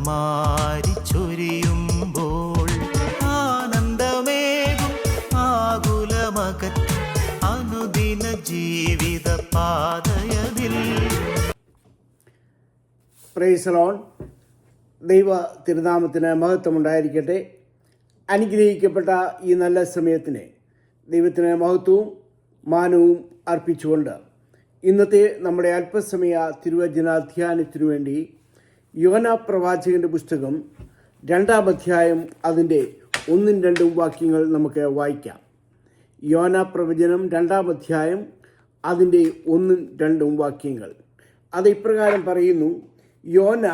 മാരിച്ചൊരിയുമ്പോൾ ആനന്ദമേകും ആകുലമകറ്റും അനുദിന ജീവിത പാതയതിൽ. Praise the Lord. ദൈവ തിരുനാമത്തിന് മഹത്വമുണ്ടായിരിക്കട്ടെ. അനുഗ്രഹിക്കപ്പെട്ട ഈ നല്ല സമയത്തിന് ദൈവത്തിന് മഹത്വവും മാനവും അർപ്പിച്ചുകൊണ്ട് ഇന്നത്തെ നമ്മുടെ അല്പസമയ തിരുവചന ധ്യാനത്തിനു വേണ്ടി യോന പ്രവാചകൻ്റെ പുസ്തകം 2-ാം അധ്യായം അതിൻ്റെ 1-2 വാക്യങ്ങൾ നമുക്ക് വായിക്കാം. യോന പ്രവചനം 2-ാം അധ്യായം അതിൻ്റെ 1-2 വാക്യങ്ങൾ. അത് ഇപ്രകാരം പറയുന്നു: യോന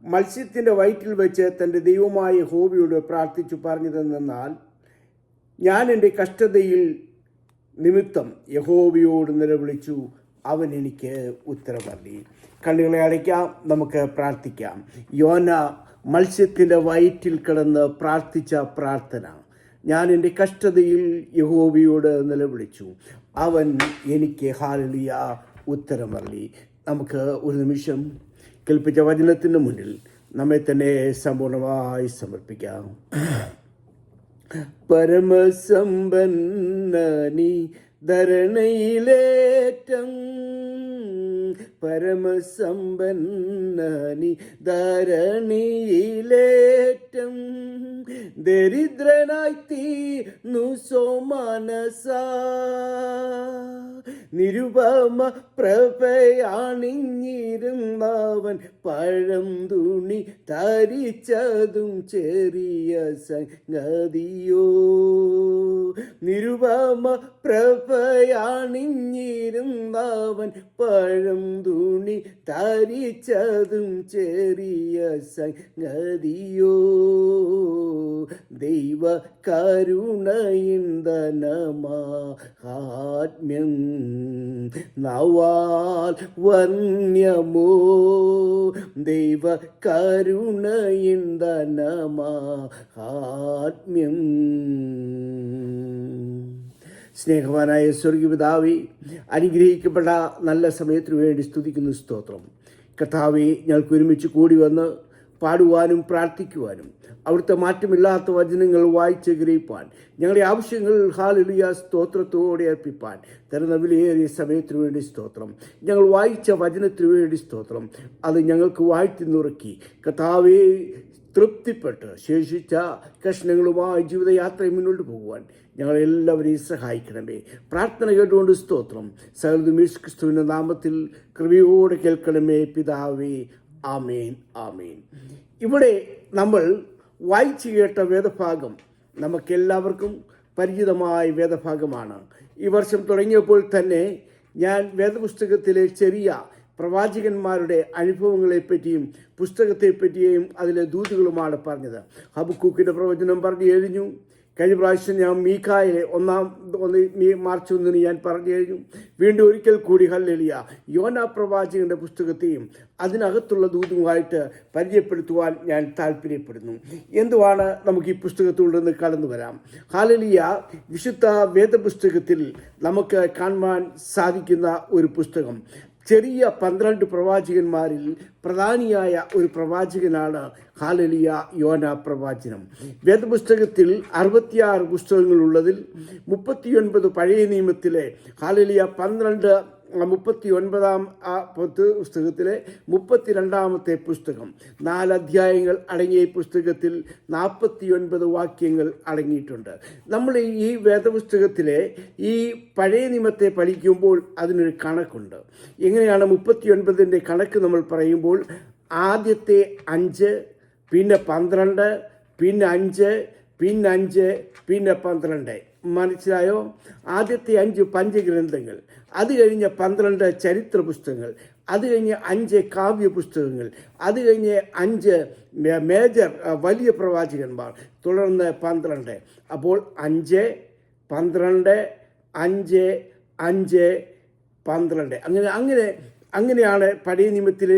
മത്സ്യത്തിൻ്റെ വയറ്റിൽ വെച്ച് തൻ്റെ ദൈവമായ യഹോവയോട് പ്രാർത്ഥിച്ചു പറഞ്ഞതെന്നാൽ, ഞാൻ എൻ്റെ കഷ്ടതയിൽ നിമിത്തം യഹോവയോട് നിലവിളിച്ചു, അവൻ എനിക്ക് ഉത്തരമരുളി. കണ്ണുകളെ അടയ്ക്കാം, നമുക്ക് പ്രാർത്ഥിക്കാം. യോന മത്സ്യത്തിൻ്റെ വയറ്റിൽ കിടന്ന് പ്രാർത്ഥിച്ച പ്രാർത്ഥന. ഞാൻ എൻ്റെ കഷ്ടതയിൽ യഹോവയോട് നിലവിളിച്ചു, അവൻ എനിക്ക് ഹല്ലേലൂയ ഉത്തരമരുളി. നമുക്ക് ഒരു നിമിഷം കേൾപ്പിച്ച വചനത്തിന് മുന്നിൽ നമ്മെ തന്നെ സമ്പൂർണമായി സമർപ്പിക്കാം. പരമസമ്പന്നനി ധരണയിലേറ്റം, പരമസമ്പന്നനി ധരണിയിലേറ്റം, ദരിദ്രനായി തീർന്നു സോമനസ, നിരുപമ പ്രഭയാണിഞ്ഞിരുന്നവൻ പഴം തുണി ധരിച്ചതും ചെറിയ സംഗതിയോ, നിരുപമ പ്രഭയാണിഞ്ഞിരുന്നവൻ പഴം തുണി ധരിച്ചതും ചെറിയ സംഗതിയോ, ദൈവ കരുണയിന്ദനമാഹാത്മ്യം നവാൽ വർണ്യമോ, ദൈവ കരുണയിന്ദനമാഹാത്മ്യം. സ്നേഹവാനായ സ്വർഗീയപിതാവേ, അനുഗ്രഹിക്കപ്പെട്ട നല്ല സമയത്തിനു വേണ്ടി സ്തുതിക്കുന്നു, സ്തോത്രം. കർത്താവേ, ഞങ്ങൾക്ക് ഒരുമിച്ച് കൂടി വന്ന് പാടുവാനും പ്രാർത്ഥിക്കുവാനും അവിടുത്തെ മാറ്റമില്ലാത്ത വചനങ്ങൾ വായിച്ച് ഗ്രഹിപ്പാൻ, ഞങ്ങളുടെ ആവശ്യങ്ങൾ ഹല്ലേലൂയ സ്തോത്രത്തോടെ അർപ്പിപ്പാൻ തരുന്ന വിലയേറിയ സമയത്തിനു വേണ്ടി സ്തോത്രം. ഞങ്ങൾ വായിച്ച വചനത്തിനു വേണ്ടി സ്തോത്രം. അത് ഞങ്ങൾക്ക് വാഴ്ത്തി നുറുക്കി കർത്താവേ തൃപ്തിപ്പെട്ട് ശേഷിച്ച കഷ്ണങ്ങളുമായി ജീവിതയാത്രയിൽ മുന്നോട്ട് പോകുവാൻ ഞങ്ങളെല്ലാവരെയും സഹായിക്കണമേ. പ്രാർത്ഥന കേട്ടുകൊണ്ട് സ്തോത്രം. സകലതും യേശു ക്രിസ്തുവിൻ്റെ നാമത്തിൽ കൃപയോടെ കേൾക്കണമേ പിതാവേ. ആമേൻ, ആമേൻ. ഇവിടെ നമ്മൾ വായിച്ചു കേട്ട വേദഭാഗം നമുക്കെല്ലാവർക്കും പരിചിതമായ വേദഭാഗമാണ്. ഈ വർഷം തുടങ്ങിയപ്പോൾ തന്നെ ഞാൻ വേദപുസ്തകത്തിലെ ചെറിയ പ്രവാചകന്മാരുടെ അനുഭവങ്ങളെപ്പറ്റിയും പുസ്തകത്തെപ്പറ്റിയും അതിലെ ദൂതുകളുമാണ് പറഞ്ഞത്. ഹബക്കൂക്കിൻ്റെ പ്രവചനം പറഞ്ഞു കഴിഞ്ഞു. കഴിഞ്ഞ പ്രാവശ്യം ഞാൻ മീഖായിലെ മാർച്ച് 1 ഞാൻ പറഞ്ഞു കഴിഞ്ഞു. വീണ്ടും ഒരിക്കൽ കൂടി ഹല്ലേലൂയ യോന പ്രവാചകന്റെ പുസ്തകത്തെയും അതിനകത്തുള്ള ദൂതുമായിട്ട് പരിചയപ്പെടുത്തുവാൻ ഞാൻ താല്പര്യപ്പെടുന്നു. എന്തുവാണ് നമുക്ക് ഈ പുസ്തകത്തിൽ നിന്ന് കടന്നു വരാം. ഹല്ലേലൂയ വിശുദ്ധ വേദപുസ്തകത്തിൽ നമുക്ക് കാണുവാൻ സാധിക്കുന്ന ഒരു പുസ്തകം. ചെറിയ 12 പ്രവാചകന്മാരിൽ പ്രധാനിയായ ഒരു പ്രവാചകനാണ് ഹല്ലേലൂയ യോന പ്രവാചനം. വേദപുസ്തകത്തിൽ 66 പുസ്തകങ്ങളുള്ളതിൽ 39 പഴയ നിയമത്തിലെ ഹല്ലേലൂയ 39-ാം പുസ്തകത്തിലെ 32-ാമത്തെ പുസ്തകം. 4 അധ്യായങ്ങൾ അടങ്ങിയ ഈ പുസ്തകത്തിൽ 49 വാക്യങ്ങൾ അടങ്ങിയിട്ടുണ്ട്. നമ്മൾ ഈ വേദപുസ്തകത്തിലെ ഈ പഴയ നിയമത്തെ പഠിക്കുമ്പോൾ അതിനൊരു കണക്കുണ്ട്. എങ്ങനെയാണ് 39ൻ്റെ കണക്ക് നമ്മൾ പറയുമ്പോൾ ആദ്യത്തെ 5, പിന്നെ 12, പിന്നെ 5, പിന്നെ 5, പിന്നെ 12. മനസ്സിലായോ? ആദ്യത്തെ 5 പഞ്ചഗ്രന്ഥങ്ങൾ, അത് കഴിഞ്ഞ് 12 ചരിത്ര പുസ്തകങ്ങൾ, അത് കഴിഞ്ഞ് 5 കാവ്യ പുസ്തകങ്ങൾ, അത് കഴിഞ്ഞ് 5 മേജർ വലിയ പ്രവാചകന്മാർ, തുടർന്ന് 12. അപ്പോൾ 5, 12, 5, 5, 12 അങ്ങനെ അങ്ങനെയാണ് പഴയ നിയമത്തിലെ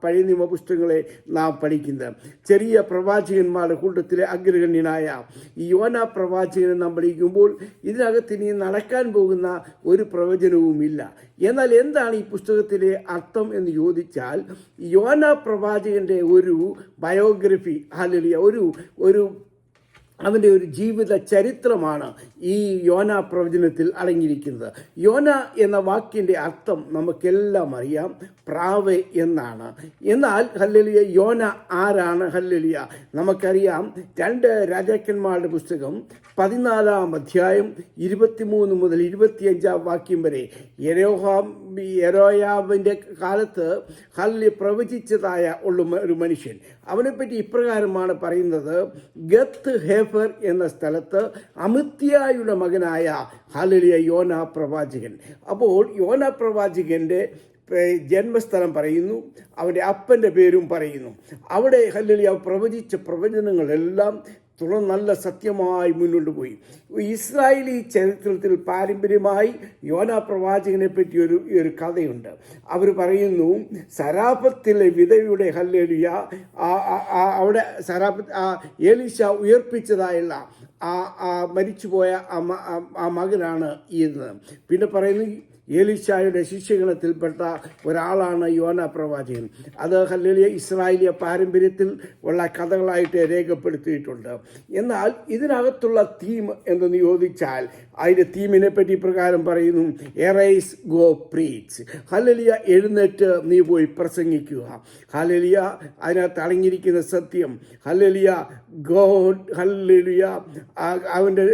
പഴയ നിയമ പുസ്തകങ്ങളെ നാം പഠിക്കുന്നത്. ചെറിയ പ്രവാചകന്മാരുടെ കൂട്ടത്തിലെ അഗ്രഗണ്യനായ ഈ യോന പ്രവാചകനെ നാം പഠിക്കുമ്പോൾ ഇതിനകത്ത് ഇനി നടക്കാൻ പോകുന്ന ഒരു പ്രവചനവുമില്ല. എന്നാൽ എന്താണ് ഈ പുസ്തകത്തിലെ അർത്ഥം എന്ന് ചോദിച്ചാൽ, യോന പ്രവാചകന്റെ ഒരു ബയോഗ്രഫി, ഒരു അവൻ്റെ ഒരു ജീവിത ചരിത്രമാണ് ഈ യോന പ്രവചനത്തിൽ അടങ്ങിയിരിക്കുന്നത്. യോന എന്ന വാക്കിൻ്റെ അർത്ഥം നമുക്കെല്ലാം അറിയാം, പ്രാവ് എന്നാണ്. എന്നാൽ ഹല്ലേലൂയ, യോന ആരാണ്? ഹല്ലേലൂയ, നമുക്കറിയാം 2 രാജാക്കന്മാരുടെ പുസ്തകം 14-ാം അധ്യായം 23 മുതൽ 25-ാം വാക്യം വരെ യെരോയാബിൻ്റെ കാലത്ത് ഹല്ലേലൂയ പ്രവചിച്ചതായ ഒരു മനുഷ്യൻ. അവനെപ്പറ്റി ഇപ്രകാരമാണ് പറയുന്നത്: ഗത്ത് ഹേഫർ എന്ന സ്ഥലത്ത് അമിത്യായുടെ മകനായ ഹല്ലേലൂയ യോന പ്രവാചകൻ. അപ്പോൾ യോന പ്രവാചകൻ്റെ ജന്മസ്ഥലം പറയുന്നു, അവൻ്റെ അപ്പൻ്റെ പേരും പറയുന്നു. അവിടെ ഹല്ലേലൂയ പ്രവചിച്ച പ്രവചനങ്ങളെല്ലാം നല്ല സത്യമായി മുന്നോട്ട് പോയി. ഇസ്രായേലി ചരിത്രത്തിൽ പാരമ്പര്യമായി യോന പ്രവാചകനെ പറ്റി ഒരു കഥയുണ്ട്. അവർ പറയുന്നു, സരാഫത്തിലെ വിധവയുടെ ഹല്ലേലൂയ അവിടെ എലീശ ഉയർപ്പിച്ചതായുള്ള മരിച്ചുപോയ ആ മകനാണ് എന്ന്. പിന്നെ പറയുന്നു, ഏലീശായുടെ ശിഷ്യഗണത്തിൽപ്പെട്ട ഒരാളാണ് യോന പ്രവാചകൻ. അത് ഹല്ലേലൂയ ഇസ്രായേലിയ പാരമ്പര്യത്തിൽ ഉള്ള കഥകളായിട്ട് രേഖപ്പെടുത്തിയിട്ടുണ്ട്. എന്നാൽ ഇതിനകത്തുള്ള തീം എന്തെന്ന് ചോദിച്ചാൽ, അതിൻ്റെ തീമിനെ പറ്റി പ്രകാരം പറയുന്നു: എറൈസ് ഗോ പ്രീച്ച്. ഹല്ലേലൂയ, എഴുന്നേറ്റ് നീ പോയി പ്രസംഗിക്കുക. ഹല്ലേലൂയ, അതിനകത്ത് അടങ്ങിയിരിക്കുന്ന സത്യം. ഹല്ലേലൂയ, ഗോഡ് ഹല്ലേലൂയ അവൻ്റെ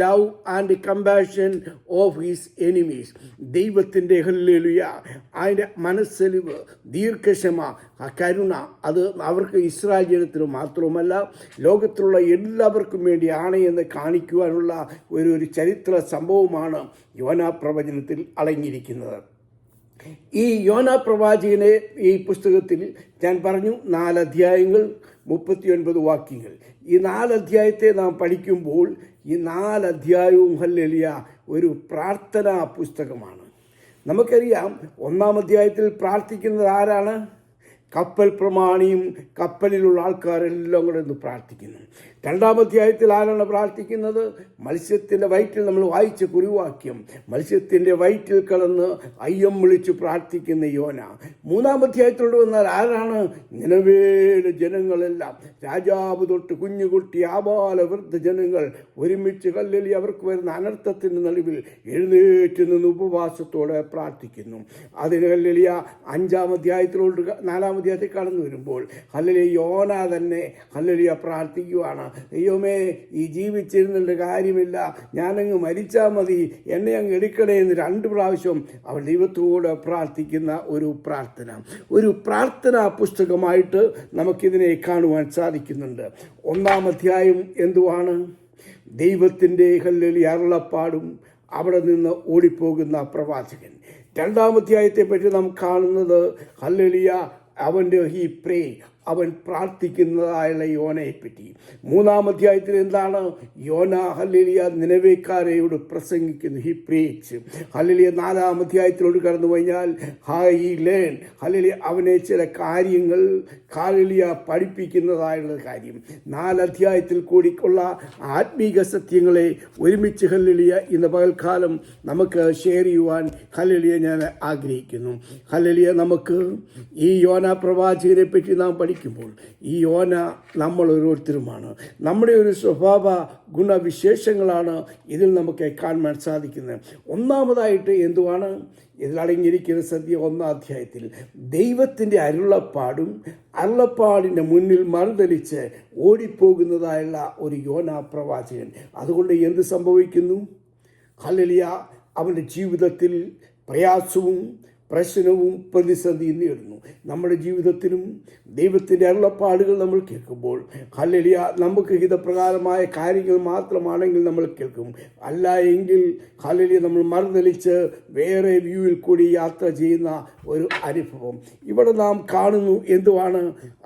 love and compassion of his enemies. ദൈവത്തിൻ്റെ ഹല്ലേലൂയ അതിൻ്റെ മനസ്സലിവ്, ദീർഘക്ഷമ, കരുണ, അത് അവർക്ക് ഇസ്രായേൽ ജനത്തിന് മാത്രവുമല്ല ലോകത്തിലുള്ള എല്ലാവർക്കും വേണ്ടിയാണ് എന്ന് കാണിക്കുവാനുള്ള ഒരു ചരിത്ര സംഭവമാണ് യോന പ്രവചനത്തിൽ അടങ്ങിയിരിക്കുന്നത്. ഈ യോന പ്രവാചകനെ ഈ പുസ്തകത്തിൽ ഞാൻ പറഞ്ഞു 4 അധ്യായങ്ങൾ 39 വാക്യങ്ങൾ. ഈ 4 അധ്യായത്തെ നാം പഠിക്കുമ്പോൾ ഈ 4 അധ്യായവും ഹല്ലേലൂയ ഒരു പ്രാർത്ഥനാ പുസ്തകമാണ്. നമുക്കറിയാം, 1-ാം അധ്യായത്തിൽ പ്രാർത്ഥിക്കുന്നത് ആരാണ്? കപ്പൽ പ്രമാണിയും കപ്പലിലുള്ള ആൾക്കാരെല്ലാം കൂടെ ഒന്ന് പ്രാർത്ഥിക്കുന്നു. 2-ാം അധ്യായത്തിൽ ആരാണ് പ്രാർത്ഥിക്കുന്നത്? മത്സ്യത്തിൻ്റെ വയറ്റിൽ നമ്മൾ വായിച്ച കുറിവാക്യം, മത്സ്യത്തിൻ്റെ വയറ്റിൽ കിടന്ന് അയ്യം വിളിച്ച് പ്രാർത്ഥിക്കുന്ന യോന. 3-ാം അധ്യായത്തിലോട്ട് വന്നാൽ ആരാണ്? നിനവേലെ ജനങ്ങളെല്ലാം, രാജാവ് തൊട്ട് കുഞ്ഞുകുട്ടി ആബാല വൃദ്ധ ജനങ്ങൾ ഒരുമിച്ച് ഹല്ലേലൂയ അവർക്ക് വരുന്ന അനർത്ഥത്തിൻ്റെ നടുവിൽ എഴുന്നേറ്റ് നിന്ന് ഉപവാസത്തോടെ പ്രാർത്ഥിക്കുന്നു. അതിന് ഹല്ലേലൂയ 5-ാം അധ്യായത്തിലോട്ട് 4-ാം അധ്യായത്തിൽ കടന്നു വരുമ്പോൾ ഹല്ലേലൂയ യോന തന്നെ ഹല്ലേലൂയ പ്രാർത്ഥിക്കുവാണ്: ദൈവമേ, ഈ ജീവിച്ചിരുന്നിട്ട് കാര്യമില്ല, ഞാനങ്ങ് മരിച്ചാൽ മതി, എന്നെ അങ്ങ് എടുക്കണേ എന്ന് 2 പ്രാവശ്യം അവൻ ദൈവത്തോട് പ്രാർത്ഥിക്കുന്ന ഒരു പ്രാർത്ഥനാ പുസ്തകമായിട്ട് നമുക്കിതിനെ കാണുവാൻ സാധിക്കുന്നുണ്ട്. 1-ാം അധ്യായം എന്തുവാണ്? ദൈവത്തിൻ്റെ ഹല്ലേലൂയ അരുളപ്പാടും അവിടെ നിന്ന് ഓടിപ്പോകുന്ന പ്രവാചകൻ. 2-ാം അധ്യായത്തെ പറ്റി നാം കാണുന്നത് ഹല്ലേലൂയ അവൻ്റെ അവൻ പ്രാർത്ഥിക്കുന്നതായുള്ള യോനയെ പറ്റി. 3-ാം അധ്യായത്തിൽ എന്താണ്? യോന ഹല്ലേലൂയ നിനവേക്കാരെയോട് പ്രസംഗിക്കുന്നു, ഹി പ്രീച്ച്. ഹല്ലേലൂയ 4-ാം അധ്യായത്തിലോട് കടന്നു കഴിഞ്ഞാൽ ഹി ലേൺ, ഹല്ലേലൂയ അവനെ ചില കാര്യങ്ങൾ ഹല്ലേലൂയ പഠിപ്പിക്കുന്നതായുള്ള കാര്യം. 4 അധ്യായത്തിൽ കൂടിയുള്ള ആത്മീക സത്യങ്ങളെ ഒരുമിച്ച് ഹല്ലേലൂയ ഇന്ന് പകൽക്കാലം നമുക്ക് ഷെയർ ചെയ്യുവാൻ ഹല്ലേലൂയ ഞാൻ ആഗ്രഹിക്കുന്നു. ഹല്ലേലൂയ, നമുക്ക് ഈ യോന പ്രവാചകനെ പറ്റി നാം പഠിക്കുമ്പോൾ ഈ യോന നമ്മൾ ഓരോരുത്തരുമാണ്. നമ്മുടെ ഒരു സ്വഭാവ ഗുണവിശേഷങ്ങളാണ് ഇതിൽ നമുക്ക് കാണാൻ സാധിക്കുന്നത്. ഒന്നാമതായിട്ട് എന്തുവാണ് ഇതിലടങ്ങിയിരിക്കുന്ന സത്യം? 1-ാം അധ്യായത്തിൽ ദൈവത്തിൻ്റെ അരുളപ്പാടിൻ്റെ മുന്നിൽ മറുതലിച്ച് ഓടിപ്പോകുന്നതായുള്ള ഒരു യോന പ്രവാചകൻ. അതുകൊണ്ട് എന്ത് സംഭവിക്കുന്നു? ഹല്ലേലൂയ, അവൻ്റെ ജീവിതത്തിൽ പ്രയാസവും പ്രശ്നവും പ്രതിസന്ധിയും നേടുന്നു. നമ്മുടെ ജീവിതത്തിലും ദൈവത്തിൻ്റെ അരുളപ്പാടുകൾ നമ്മൾ കേൾക്കുമ്പോൾ ഹല്ലേലൂയ നമുക്ക് ഹിതപ്രകാരമായ കാര്യങ്ങൾ മാത്രമാണെങ്കിൽ നമ്മൾ കേൾക്കും. അല്ല എങ്കിൽ ഹല്ലേലൂയ നമ്മൾ മറുതലിച്ച് വേറെ വ്യൂവിൽ കൂടി യാത്ര ചെയ്യുന്ന ഒരു അനുഭവം ഇവിടെ നാം കാണുന്നു. എന്തുവാണ്?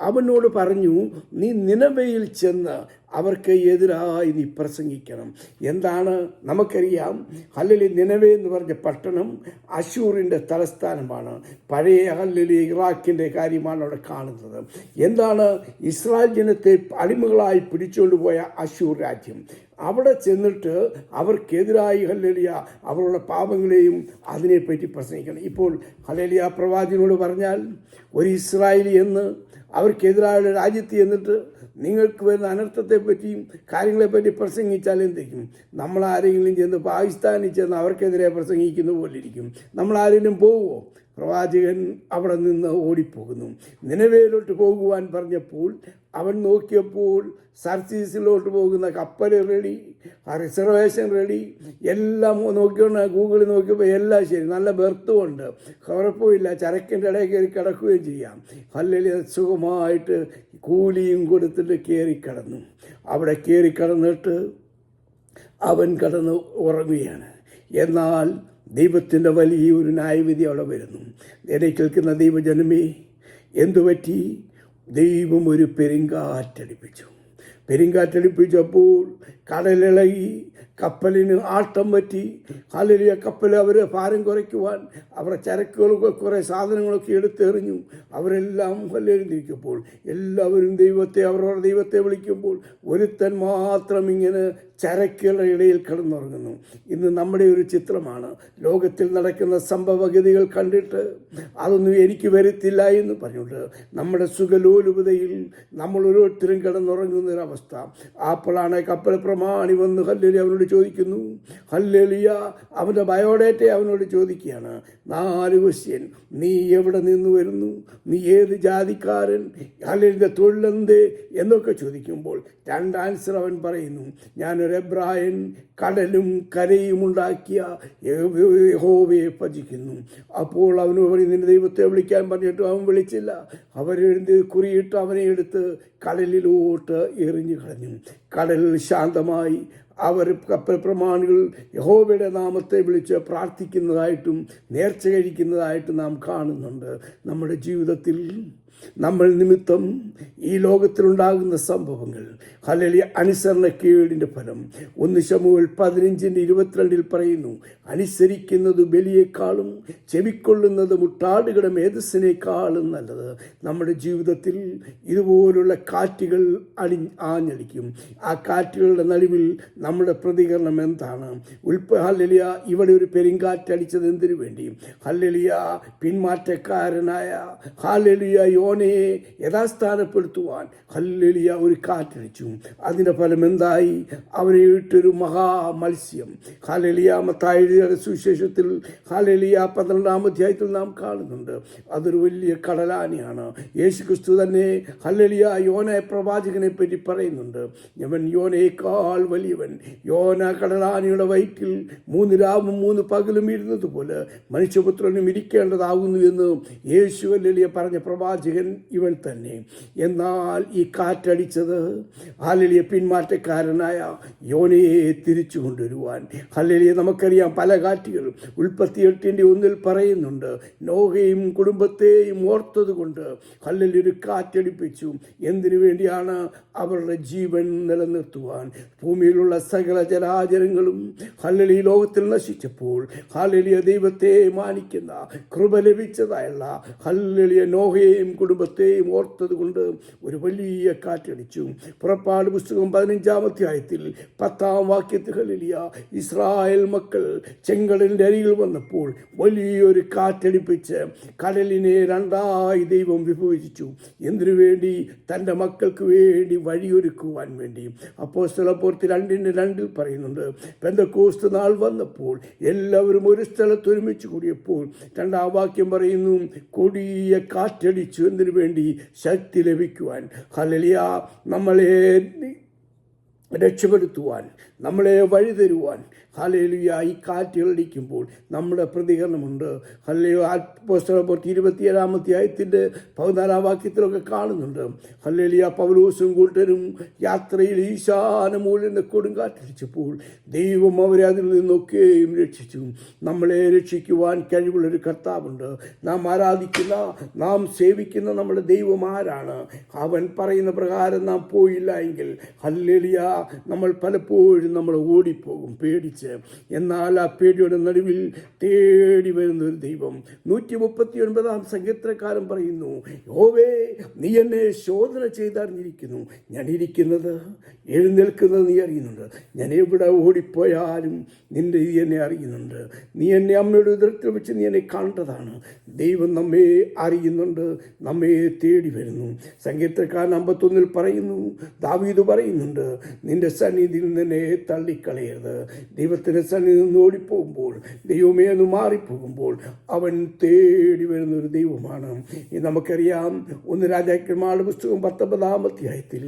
അവനോട് പറഞ്ഞു, നീ നിനവയിൽ ചെന്ന് അവർക്ക് എതിരായി നീ പ്രസംഗിക്കണം. എന്താണ്? നമുക്കറിയാം, ഹല്ലേലൂയ നിനവേ എന്ന് പറഞ്ഞ പട്ടണം അശൂറിൻ്റെ തലസ്ഥാനമാണ്. പഴയ ഹല്ലേലൂയ ഇറാഖിൻ്റെ കാര്യമാണ് അവിടെ കാണുന്നത്. എന്താണ്? ഇസ്രായേൽ ജനത്തെ അടിമകളായി പിടിച്ചുകൊണ്ടുപോയ അശൂർ രാജ്യം. അവിടെ ചെന്നിട്ട് അവർക്കെതിരായി ഹല്ലേലൂയ അവരുടെ പാപങ്ങളെയും അതിനെപ്പറ്റി പ്രസംഗിക്കണം. ഇപ്പോൾ ഹല്ലേലൂയ പ്രവാചകനോട് പറഞ്ഞാൽ ഒരു ഇസ്രായേലി എന്ന് അവർക്കെതിരായ രാജ്യത്ത് ചെന്നിട്ട് നിങ്ങൾക്ക് വരുന്ന അനർത്ഥത്തെപ്പറ്റിയും കാര്യങ്ങളെപ്പറ്റി പ്രസംഗിച്ചാൽ എന്തിരിക്കും? നമ്മളാരെങ്കിലും ചെന്ന് പാകിസ്ഥാനിൽ ചെന്ന് അവർക്കെതിരെ പ്രസംഗിക്കുന്ന പോലെ ഇരിക്കും. നമ്മളാരെങ്കിലും പോവുമോ? പ്രവാചകൻ അവിടെ നിന്ന് ഓടിപ്പോകുന്നു. നിനവേലോട്ട് പോകുവാൻ പറഞ്ഞപ്പോൾ അവൻ നോക്കിയപ്പോൾ സർച്ചീസിലോട്ട് പോകുന്ന കപ്പൽ റെഡി, റിസർവേഷൻ റെഡി, എല്ലാം നോക്കിക്കൊണ്ട് ഗൂഗിളിൽ നോക്കിയപ്പോൾ എല്ലാം ശരി, നല്ല ബെർത്തും ഉണ്ട്, കുഴപ്പമില്ല, ചരക്കിൻ്റെ ഇടയിൽ കയറി കിടക്കുകയും ചെയ്യാം. ഹല്ലേലൂയ സുഖമായിട്ട് കൂലിയും കൊടുത്തിട്ട് കയറിക്കിടന്നു. അവിടെ കയറിക്കിടന്നിട്ട് അവൻ കിടന്ന് ഉറങ്ങുകയാണ്. എന്നാൽ ദൈവത്തിൻ്റെ വലിയൊരു ന്യായവിധി അവിടെ വരുന്നു. എന്നെ കേൾക്കുന്ന ദൈവജനമേ, എന്തുപറ്റി? ദൈവം ഒരു പെരുങ്കാറ്റടിപ്പിച്ചപ്പോൾ കടലിളകി, കപ്പലിന് ആട്ടം പറ്റി. ഹല്ലേലൂയ കപ്പൽ അവർ ഭാരം കുറയ്ക്കുവാൻ അവരുടെ ചരക്കുകളൊക്കെ കുറേ സാധനങ്ങളൊക്കെ എടുത്തെറിഞ്ഞു. അവരെല്ലാം ഹല്ലേലൂയപ്പോൾ എല്ലാവരും അവരവരുടെ ദൈവത്തെ വിളിക്കുമ്പോൾ ഒരുത്തൻ മാത്രം ഇങ്ങനെ ചരക്കുകളുടെ ഇടയിൽ കിടന്നുറങ്ങുന്നു. ഇന്ന് നമ്മുടെ ഒരു ചിത്രമാണ്. ലോകത്തിൽ നടക്കുന്ന സംഭവഗതികൾ കണ്ടിട്ട് അതൊന്നും എനിക്ക് വരുത്തില്ല എന്ന് പറഞ്ഞുകൊണ്ട് നമ്മുടെ സുഖലോലുപതയിൽ നമ്മൾ ഓരോരുത്തരും കിടന്നുറങ്ങുന്നൊരവസ്ഥ. അപ്പോഴാണ് കപ്പൽ പ്രമാണി വന്ന് ഹല്ലേലൂയ അവനോട് ചോദിക്കുന്നു. ഹല്ലേലൂയ അവൻ്റെ ബയോഡേറ്റ അവനോട് ചോദിക്കുകയാണ്. 4 ക്വസ്റ്റ്യൻ. നീ എവിടെ നിന്ന് വരുന്നു? നീ ഏത് ജാതിക്കാരൻ? ഹല്ലേലൂയ തൊഴിലെന്ത് എന്നൊക്കെ ചോദിക്കുമ്പോൾ 2 ആൻസർ അവൻ പറയുന്നു. ഞാനൊരു എബ്രായൻ, കടലും കരയും ഉണ്ടാക്കിയ യഹോവയെ ഭജിക്കുന്നു. അപ്പോൾ അവന് പറയും, നിന്റെ ദൈവത്തെ വിളിക്കാൻ പറഞ്ഞിട്ട് അവൻ വിളിച്ചില്ല. അവരെഴുതി കുറിയിട്ട് അവനെ എടുത്ത് കടലിലോട്ട് എറിഞ്ഞു കളഞ്ഞു. കടൽ ശാന്തമായി. അവർ കപ്പൽ പ്രമാണികൾ യഹോവയുടെ നാമത്തെ വിളിച്ച് പ്രാർത്ഥിക്കുന്നതായിട്ടും നേർച്ച കഴിക്കുന്നതായിട്ടും നാം കാണുന്നുണ്ട്. നമ്മുടെ ജീവിതത്തിൽ നമ്മൾ നിമിത്തം ഈ ലോകത്തിലുണ്ടാകുന്ന സംഭവങ്ങൾ ഹല്ലേലൂയ അനുസരണക്കേടിൻ്റെ ഫലം 1 ശമൂവേൽ 15:22 പറയുന്നു, അനുസരിക്കുന്നത് ബലിയേക്കാളും ചെവിക്കൊള്ളുന്നത് മുട്ടാടുകളുടെ മേധസ്സിനേക്കാളും നല്ലത്. നമ്മുടെ ജീവിതത്തിൽ ഇതുപോലുള്ള കാറ്റുകൾ ആഞ്ഞടിക്കും. ആ കാറ്റുകളുടെ നടുവിൽ നമ്മുടെ പ്രതികരണം എന്താണ്? ഹല്ലേലൂയ ഇവിടെ ഒരു പെരുങ്കാറ്റടിച്ചത് എന്തിനു വേണ്ടി? ഹല്ലേലൂയ പിന്മാറ്റക്കാരനായ ഹല്ലേലൂയ യോനയെ യഥാസ്ഥാനപ്പെടുത്തുവാൻ ഹല്ലേലൂയ ഒരു കാറ്റടിച്ചു. അതിൻ്റെ ഫലം എന്തായി? അവനെ ഇട്ടൊരു മഹാമത്സ്യം. ഹല്ലേലൂയ മത്തായിയുടെ സുവിശേഷത്തിൽ ഹല്ലേലൂയ 12-ാം അധ്യായത്തിൽ നാം കാണുന്നുണ്ട്. അതൊരു വലിയ കടലാനയാണ്. യേശുക്രിസ്തു തന്നെ ഹല്ലേലൂയ യോന പ്രവാചകനെ പറ്റി പറയുന്നുണ്ട്. അവൻ യോനയേക്കാൾ വലിയവൻ. യോന കടലാനയുടെ വയറ്റിൽ 3 രാവും 3 പകലും ഇരുന്നതുപോലെ മനുഷ്യപുത്രനും ഇരിക്കേണ്ടതാകുന്നു എന്ന് യേശു ഹല്ലേലൂയ പറഞ്ഞ പ്രവാചകൻ ഇവൻ തന്നെ. എന്നാൽ ഈ കാറ്റടിച്ചത് ഹല്ലേലൂയ പിന്മാറ്റക്കാരനായ യോനയെ തിരിച്ചു കൊണ്ടുവരുവാൻ. ഹല്ലേലൂയ നമുക്കറിയാം പല കാറ്റുകൾ. ഉൽപ്പത്തി 8:1 പറയുന്നുണ്ട്, നോഹയും കുടുംബത്തെയും ഓർത്തത് കൊണ്ട് ഹല്ലേലൂയ ഒരു കാറ്റടിപ്പിച്ചു. എന്തിനു വേണ്ടിയാണ്? അവരുടെ ജീവൻ നിലനിർത്തുവാൻ. ഭൂമിയിലുള്ള സകല ജലാചരങ്ങളും ഹല്ലേലൂയ ലോകത്തിൽ നശിച്ചപ്പോൾ ഹല്ലേലൂയ ദൈവത്തെ മാനിക്കുന്ന കൃപ ലഭിച്ചതായുള്ള ഹല്ലേലൂയ നോഹയെയും കുടുംബത്തെയും ഓർത്തത് കൊണ്ട് ഒരു വലിയ കാറ്റടിച്ചു. പുറപ്പാട് പുസ്തകം 15-ാം അധ്യായത്തിൽ 10-ാം വാക്യത്തിൽ ഹല്ലേലൂയ ഇസ്രായേൽ മക്കൾ ചെങ്കടലിൻ്റെ അരികിൽ വന്നപ്പോൾ വലിയൊരു കാറ്റടിപ്പിച്ച് കടലിനെ 2ആയി ദൈവം വിഭജിച്ചു. എന്തിനു വേണ്ടി? തൻ്റെ മക്കൾക്ക് വേണ്ടി വഴിയൊരുക്കുവാൻ വേണ്ടി. അപ്പോസ്തലപ്രവൃത്തി 2:2 പറയുന്നുണ്ട്, പെന്തക്കോസ്ത് നാൾ വന്നപ്പോൾ എല്ലാവരും ഒരു സ്ഥലത്ത് ഒരുമിച്ച് കൂടിയപ്പോൾ 2-ാം വാക്യം പറയുന്നു, കൊടിയ കാറ്റടിച്ചു. എന്തിനു വേണ്ടി? ശക്തി ലഭിക്കുവാൻ. ഹല്ലേലൂയ നമ്മളെ രക്ഷപ്പെടുത്തുവാൻ, നമ്മളെ വഴിതരുവാൻ. ഹല്ലേലൂയ. ഈ കാറ്റുകളടിക്കുമ്പോൾ നമ്മുടെ പ്രതികരണമുണ്ട്. ഹല്ലേലൂയ. അപ്പോസ്തലപ്രവൃത്തി 27 അധ്യായത്തിൻ്റെ 14 വാക്യത്തിലൊക്കെ കാണുന്നുണ്ട്. ഹല്ലേലൂയ. പൗലോസും കൂട്ടരും യാത്രയിൽ ഈശാനമൂലിൻ്റെ കൊടുങ്കാറ്റടിച്ചപ്പോൾ ദൈവം അവരെ അതിൽ നിന്നൊക്കെയും രക്ഷിച്ചു. നമ്മളെ രക്ഷിക്കുവാൻ കഴിവുള്ളൊരു കർത്താവുണ്ട്. നാം ആരാധിക്കുന്ന, നാം സേവിക്കുന്ന നമ്മുടെ ദൈവം ആരാണ്? അവൻ പറയുന്ന പ്രകാരം നാം പോയില്ല എങ്കിൽ ഹല്ലേലൂയ, നമ്മൾ പലപ്പോഴും നമ്മൾ ഓടിപ്പോകും പേടിച്ച്. എന്നാൽ ആ പേടിയുടെ നടുവിൽ തേടി വരുന്ന ഒരു ദൈവം. 139 സങ്കീർത്തനക്കാരൻ പറയുന്നു, യഹോവേ, നീ എന്നെ ശോധന ചെയ്തറിഞ്ഞിരിക്കുന്നു. ഞാൻ ഇരിക്കുന്നത് എഴുന്നേൽക്കുന്നത് നീ അറിയുന്നുണ്ട്. ഞാൻ എവിടെ ഓടിപ്പോയാലും നിന്റെ ഇത് എന്നെ അറിയുന്നുണ്ട്. നീ എന്നെ അമ്മയുടെ ഉദരത്തിൽ വെച്ച് നീ എന്നെ കണ്ടതാണ്. ദൈവം നമ്മെ അറിയുന്നുണ്ട്, നമ്മെ തേടി വരുന്നു. സങ്കീർത്തനക്കാരൻ 51 പറയുന്നു, ദാവീദ് പറയുന്നുണ്ട്, നിന്റെ സന്നിധിയിൽ നിന്നെ തള്ളിക്കളയരുത്. ദൈവത്തിൻ്റെ സന്നിധിയിൽ നിന്ന് ഓടിപ്പോകുമ്പോൾ, ദൈവമേ എന്ന് മാറിപ്പോകുമ്പോൾ അവൻ തേടി വരുന്നൊരു ദൈവമാണ്. നമുക്കറിയാം, 1 രാജാക്കന്മാരുടെ പുസ്തകം 19 അധ്യായത്തിൽ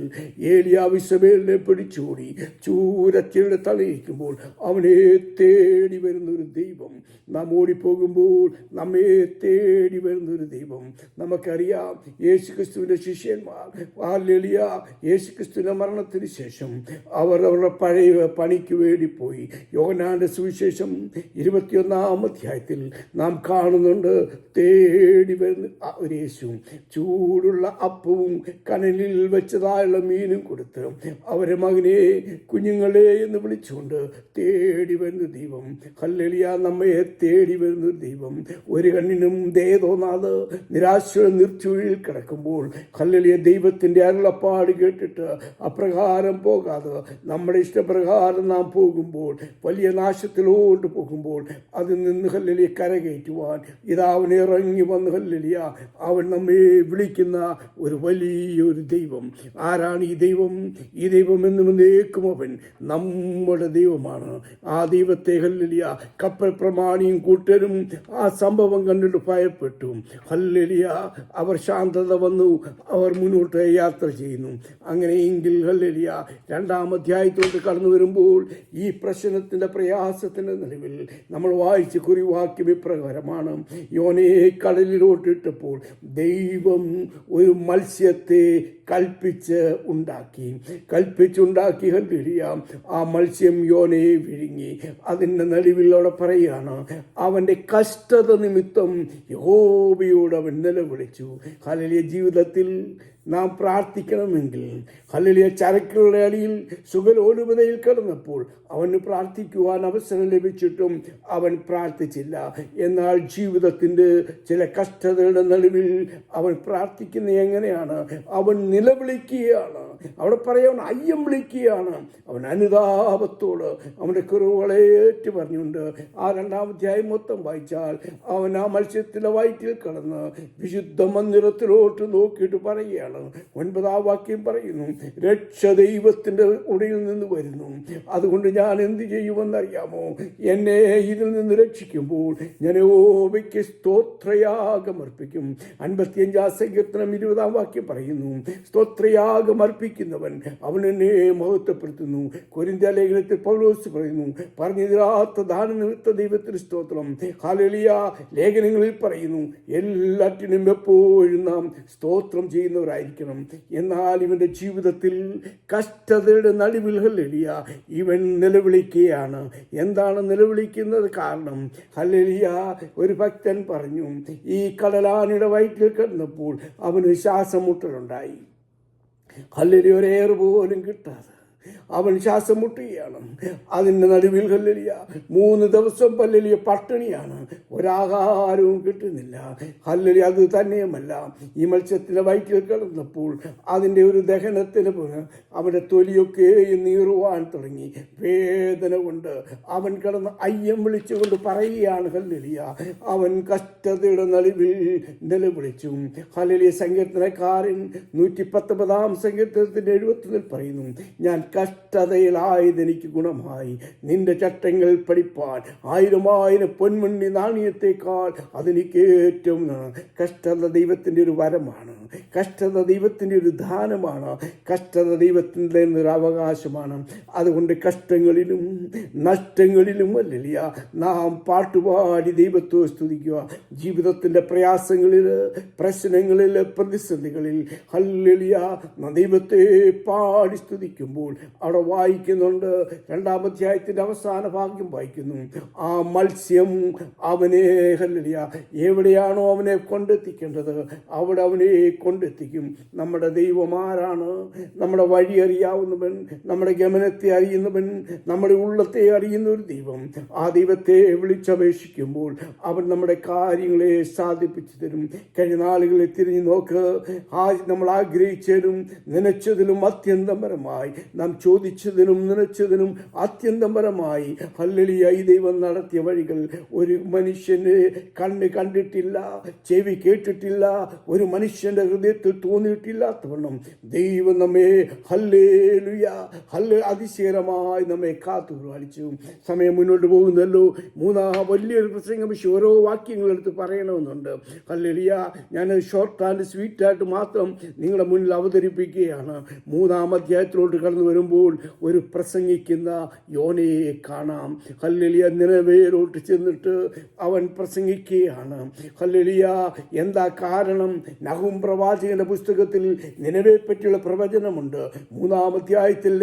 ഏലിയാവ് ഇസബേലിനെ പിടിച്ചോടി ചൂരച്ചയുടെ തലയിരിക്കുമ്പോൾ അവനെ തേടി വരുന്നൊരു ദൈവം. നാം ഓടിപ്പോകുമ്പോൾ നമ്മെ തേടി വരുന്നൊരു ദൈവം. നമുക്കറിയാം, യേശുക്രിസ്തുവിൻ്റെ ശിഷ്യന്മാർ ഹല്ലേലൂയ, യേശുക്രിസ്തുവിൻ്റെ മരണത്തിന് ശേഷം അവർ അവരുടെ പഴയ പണിക്ക് വേണ്ടി പോയി. യോഹന്നാന്റെ സുവിശേഷം 21 അധ്യായത്തിൽ നാം കാണുന്നുണ്ട്, തേടി വരുന്ന ഒരു യേശു ചൂടുള്ള അപ്പവും കനലിൽ വെച്ചതായുള്ള മീനും കൊടുത്ത് അവരെ മകനെ, കുഞ്ഞുങ്ങളെ എന്ന് വിളിച്ചുകൊണ്ട് തേടി വരുന്ന ദൈവം. ഹല്ലേലൂയ, നമ്മെ തേടി വരുന്ന ദൈവം. ഒരു കണ്ണിനും ദയ തോന്നാതെ നിരാശയുടെ നിർച്ചൂഴിൽ കിടക്കുമ്പോൾ ഹല്ലേലൂയ, ദൈവത്തിൻ്റെ അരുളപ്പാട് കേട്ടിട്ട് അപ്രകാരം പോകാതെ നമ്മുടെ ഇഷ്ടപ്രകാരം നാം പോകുമ്പോൾ, വലിയ നാശത്തിലോട്ട് പോകുമ്പോൾ അതിൽ നിന്ന് ഹല്ലേലൂയ കരകയറ്റുവാൻ ഇതാ അവൻ ഇറങ്ങി വന്ന് ഹല്ലേലൂയ, അവൻ നമ്മെ വിളിക്കുന്ന ഒരു വലിയൊരു ദൈവം. ആരാണ് ഈ ദൈവം? ഈ ദൈവം എന്നും എന്നേക്കും അവൻ നമ്മുടെ ദൈവമാണ്. ആ ദൈവത്തെ ഹല്ലേലൂയ, കപ്പൽ പ്രമാണിയും കൂട്ടരും ആ സംഭവം കണ്ടിട്ട് ഭയപ്പെട്ടു. ഹല്ലേലൂയ, അവർ ശാന്തത വന്നു, അവർ മുന്നോട്ട് യാത്ര ചെയ്യുന്നു. അങ്ങനെയെങ്കിൽ ഹല്ലേലൂയ, 2 അധ്യായത്തോട്ട് കടന്നു വരുമ്പോൾ ഈ പ്രശ്നത്തിൻ്റെ പ്രയാസത്തിൻ്റെ നിലവിൽ നമ്മൾ വായിച്ച കുറിവാക്യം ഇപ്രകാരമാണ്, യോനയെ കടലിലോട്ടിട്ടപ്പോൾ ദൈവം ഒരു മത്സ്യത്തെ കൽപ്പിച്ചുണ്ടാക്കി ഹല്ലേലൂയ, ആ മത്സ്യം യോനയെ വിഴുങ്ങി. അതിൻ്റെ നടുവിൽ അവിടെ പറയുകയാണ്, അവൻ്റെ കഷ്ടത നിമിത്തം യഹോവയോട് അവൻ നിലവിളിച്ചു. ഹല്ലേലൂയ, ജീവിതത്തിൽ നാം പ്രാർത്ഥിക്കണമെങ്കിൽ ഹല്ലേലൂയ, ചരക്കുകളുടെ അടിയിൽ സുഖലോലുപതയിൽ കിടന്നപ്പോൾ അവന് പ്രാർത്ഥിക്കുവാൻ അവസരം ലഭിച്ചിട്ടും അവൻ പ്രാർത്ഥിച്ചില്ല. എന്നാൽ ജീവിതത്തിൻ്റെ ചില കഷ്ടതയുടെ നടുവിൽ അവൻ പ്രാർത്ഥിക്കുന്നത് എങ്ങനെയാണ്? അവൻ നിലവിളിക്കുകയാണ്. അവിടെ പറയുന്ന അയ്യം വിളിക്കുകയാണ്. അവൻ അനുതാപത്തോട് അവൻ്റെ കുറവുകളെ ഏറ്റു പറഞ്ഞുകൊണ്ട് ആ 2 അധ്യായം മൊത്തം വായിച്ചാൽ അവൻ ആ മത്സ്യത്തിൻ്റെ വയറ്റിൽ കിടന്ന് വിശുദ്ധ മന്ദിരത്തിലോട്ട് നോക്കിയിട്ട് പറയുകയാണ്. 9 വാക്യം പറയുന്നു, രക്ഷ ദൈവത്തിൻ്റെ ഉടയിൽ നിന്ന് വരുന്നു, അതുകൊണ്ട് ഞാൻ എന്ത് ചെയ്യുമെന്നറിയാമോ? എന്നെ ഇതിൽ നിന്ന് രക്ഷിക്കുമ്പോൾ ഞാൻ യഹോവയ്ക്ക് സ്തോത്രയാഗം അർപ്പിക്കും. 55 സങ്കീർത്തനം 20 വാക്യം പറയുന്നു, സ്തോത്രയാഗം അർപ്പിക്കുന്നവൻ അവൻ എന്നെ മഹത്വപ്പെടുത്തുന്നു. കൊരിന്ത്യ ലേഖനത്തിൽ പൗലോസ് പറയുന്നു, പറഞ്ഞിരാത്ത ദാനനിമിത്ത ദൈവത്തിന് സ്തോത്രം. ഹല്ലേലൂയ, ലേഖനങ്ങളിൽ പറയുന്നു, എല്ലാറ്റിനും എപ്പോഴും നാം സ്തോത്രം ചെയ്യുന്നവരായിരിക്കണം. എന്നാൽ ഇവൻ്റെ ജീവിതത്തിൽ കഷ്ടതയുടെ നടുവിൽ ഹല്ലേലൂയ ഇവൻ നിലവിളിക്കുകയാണ്. എന്താണ് നിലവിളിക്കുന്നത് കാരണം? ഹല്ലേലൂയ, ഒരു ഭക്തൻ പറഞ്ഞു, ഈ കടലാനയുടെ വയറ്റിൽ കിടന്നപ്പോൾ അവന് ശ്വാസം മുട്ടലുണ്ടായി. ഹല്ലേലൂയ, ഒരേറ് പോലും കിട്ടാതെ അവൻ ശ്വാസം മുട്ടുകയാണ്. അതിൻ്റെ നടുവിൽ ഹല്ലേലൂയ 3 ദിവസം ഹല്ലേലൂയ പട്ടിണിയാണ്, ഒരാഹാരവും കിട്ടുന്നില്ല. ഹല്ലേലൂയ, അത് തന്നെയുമല്ല, ഈ മത്സ്യത്തിൻ്റെ വയറ്റിൽ കിടന്നപ്പോൾ അതിൻ്റെ ഒരു ദഹനത്തിന് അവൻ്റെ തൊലിയൊക്കെ നീറുവാൻ തുടങ്ങി. വേദന കൊണ്ട് അവൻ കിടന്ന് അയ്യം വിളിച്ചുകൊണ്ട് പറയുകയാണ്. ഹല്ലേലൂയ, അവൻ കഷ്ടതയുടെ നടുവിൽ നിലവിളിച്ചു. ഹല്ലേലൂയ, സങ്കീർത്തനക്കാരൻ 119 സങ്കീർത്തനത്തിൻ്റെ 71 പറയുന്നു, ഞാൻ കഷ്ടതയിലായതെനിക്ക് ഗുണമായി. നിന്റെ ചട്ടങ്ങൾ പഠിപ്പാൻ 1000 പൊന്മണി നാണയത്തേക്കാൾ അതെനിക്ക് ഏറ്റവും കഷ്ടത ദൈവത്തിൻ്റെ ഒരു വരമാണ്. കഷ്ടത ദൈവത്തിൻ്റെ ഒരു ദാനമാണ്. കഷ്ടത ദൈവത്തിൻ്റെ ഒരു അവകാശമാണ്. അതുകൊണ്ട് കഷ്ടങ്ങളിലും നഷ്ടങ്ങളിലും അല്ലല്ല നാം പാട്ടുപാടി ദൈവത്തെ സ്തുതിക്കുക. ജീവിതത്തിൻ്റെ പ്രയാസങ്ങളിൽ, പ്രശ്നങ്ങളിൽ, പ്രതിസന്ധികളിൽ ഹല്ലേലൂയ ദൈവത്തെ പാടി സ്തുതിക്കുമ്പോൾ അവിടെ വായിക്കുന്നുണ്ട്, 2-ാം അധ്യായത്തിൻ്റെ അവസാന ഭാഗ്യം വായിക്കുന്നു. ആ മത്സ്യം അവനെ ഹല്ലേലൂയ എവിടെയാണോ അവനെ കൊണ്ടെത്തിക്കേണ്ടത് അവിടെ അവനെ കൊണ്ടെത്തിക്കും. നമ്മുടെ ദൈവം ആരാണ്? നമ്മുടെ വഴി അറിയാവുന്നവൻ, നമ്മുടെ ഗമനത്തെ അറിയുന്നവൻ, നമ്മുടെ ഉള്ളത്തെ അറിയുന്ന ഒരു ദൈവം. ആ ദൈവത്തെ വിളിച്ചപേക്ഷിക്കുമ്പോൾ അവൻ നമ്മുടെ കാര്യങ്ങളെ സാധിപ്പിച്ചു തരും. കഴിഞ്ഞ നാളുകളെ തിരിഞ്ഞു നോക്ക്. നമ്മൾ ആഗ്രഹിച്ചതിലും നനച്ചതിലും അത്യന്തപരമായി, നാം ചോദിച്ചതിനും നനച്ചതിനും അത്യന്തപരമായി ഹല്ലേലൂയ ഈ ദൈവം നടത്തിയ വഴികൾ ഒരു മനുഷ്യന് കണ്ണ് കണ്ടിട്ടില്ല, ചെവി കേട്ടിട്ടില്ല, ഒരു മനുഷ്യന്റെ ഹൃദയത്തിൽ തോന്നിയിട്ടില്ലാത്തവണ്ണം ദൈവം നമ്മെ ഹല്ലേലൂയ അതിശയകരമായി നമ്മെ കാത്തു പരിപാലിച്ചു. സമയം മുന്നോട്ട് പോകുന്നല്ലോ. വലിയൊരു പ്രസംഗം ഓരോ വാക്യങ്ങളെടുത്ത് പറയണമെന്നുണ്ട്. ഹല്ലേലൂയ ഞാൻ ഷോർട്ട് ആൻഡ് സ്വീറ്റായിട്ട് മാത്രം നിങ്ങളുടെ മുന്നിൽ അവതരിപ്പിക്കുകയാണ്. 3-ാം അധ്യായത്തിലോട്ട് കടന്നു വരുമ്പോൾ ഒരു പ്രസംഗിക്കുന്ന യോനയെ കാണാം. ഹല്ലേലൂയ നിനവേലോട്ട് ചെന്നിട്ട് അവൻ പ്രസംഗിക്കുകയാണ്. ഹല്ലേലൂയ എന്താ കാരണം? നഹൂം പ്രവാചകന്റെ പുസ്തകത്തിൽ നിനവെ പറ്റിയുള്ള പ്രവചനമുണ്ട്. 3-ാം അധ്യായത്തിൽ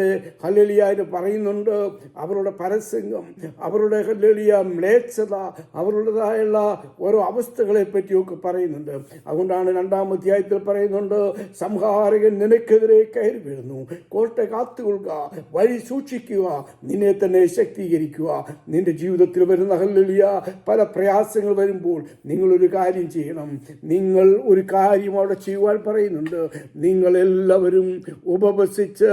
ഹല്ലേലൂയ പറയുന്നുണ്ട് അവരുടെ പരസംഗം, അവരുടെ ഹല്ലേലൂയ മ്ലേച്ഛത, അവരുടേതായുള്ള ഓരോ അവസ്ഥകളെ പറ്റിയൊക്കെ പറയുന്നുണ്ട്. അതുകൊണ്ടാണ് 2-ാം അധ്യായത്തിൽ പറയുന്നുണ്ട്, സംഹാരകൻ നിനക്കെതിരെ കയറി വീഴുന്നു, കോട്ട കാത്തുകൊള്ളുക, വഴി സൂക്ഷിക്കുക, നിന്നെ തന്നെ ശക്തീകരിക്കുക. നിന്റെ ജീവിതത്തിൽ വരുന്ന ഹല്ലേലൂയ പല പ്രയാസങ്ങൾ വരുമ്പോൾ നിങ്ങളൊരു കാര്യം ചെയ്യണം. നിങ്ങൾ ഒരു കാര്യം അവിടെ ചെയ്യുവാൻ പറയുന്നുണ്ട്. നിങ്ങളെല്ലാവരും ഉപവസിച്ച്